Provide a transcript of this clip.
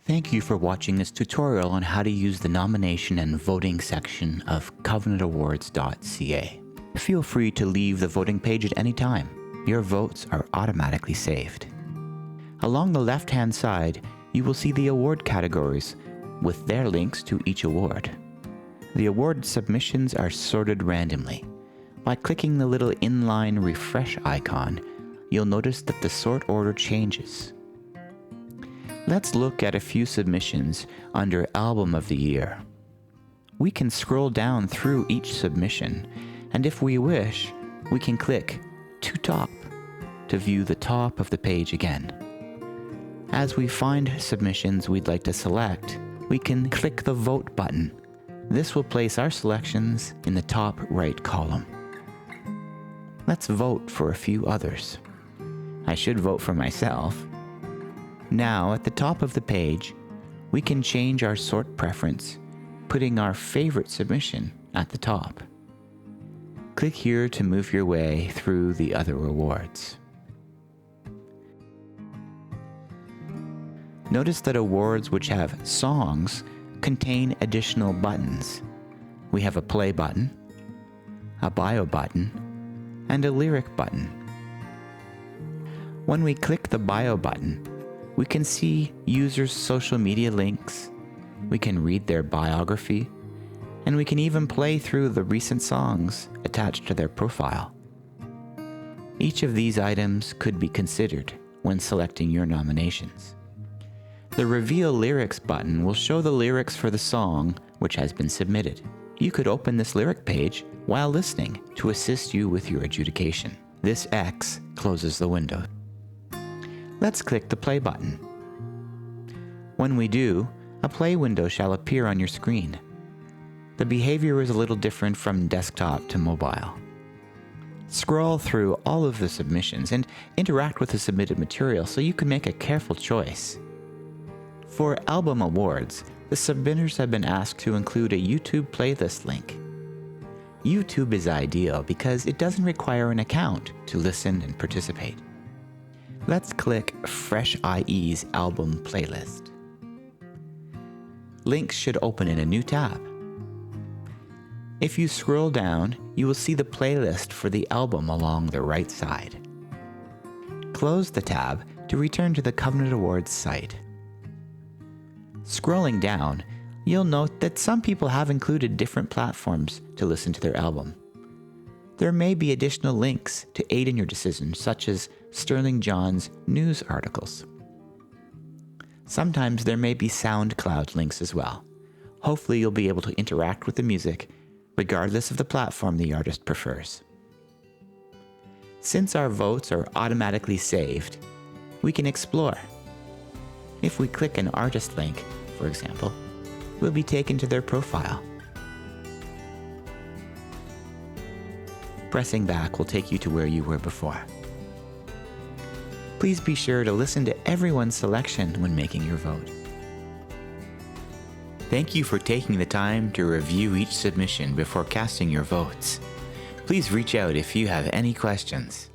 Thank you for watching this tutorial on how to use the nomination and voting section of CovenantAwards.ca. Feel free to leave the voting page at any time. Your votes are automatically saved. Along the left-hand side, you will see the award categories with their links to each award. The award submissions are sorted randomly. By clicking the little inline refresh icon, you'll notice that the sort order changes. Let's look at a few submissions under Album of the Year. We can scroll down through each submission, and if we wish, we can click to top to view the top of the page again. As we find submissions we'd like to select, we can click the Vote button. This will place our selections in the top right column. Let's vote for a few others. I should vote for myself. Now, at the top of the page, we can change our sort preference, putting our favorite submission at the top. Click here to move your way through the other awards. Notice that awards which have songs contain additional buttons. We have a play button, a bio button, and a lyric button. When we click the bio button, we can see users' social media links, we can read their biography, and we can even play through the recent songs attached to their profile. Each of these items could be considered when selecting your nominations. The Reveal Lyrics button will show the lyrics for the song which has been submitted. You could open this lyric page while listening to assist you with your adjudication. This X closes the window. Let's click the play button. When we do, a play window shall appear on your screen. The behavior is a little different from desktop to mobile. Scroll through all of the submissions and interact with the submitted material so you can make a careful choice. For album awards, the submitters have been asked to include a YouTube playlist link. YouTube is ideal because it doesn't require an account to listen and participate. Let's click Fresh IE's album playlist. Links should open in a new tab. If you scroll down, you will see the playlist for the album along the right side. Close the tab to return to the Covenant Awards site. Scrolling down, you'll note that some people have included different platforms to listen to their album. There may be additional links to aid in your decision, such as Sterling John's news articles. Sometimes there may be SoundCloud links as well. Hopefully you'll be able to interact with the music, regardless of the platform the artist prefers. Since our votes are automatically saved, we can explore. If we click an artist link, for example, we'll be taken to their profile. Pressing back will take you to where you were before. Please be sure to listen to everyone's selection when making your vote. Thank you for taking the time to review each submission before casting your votes. Please reach out if you have any questions.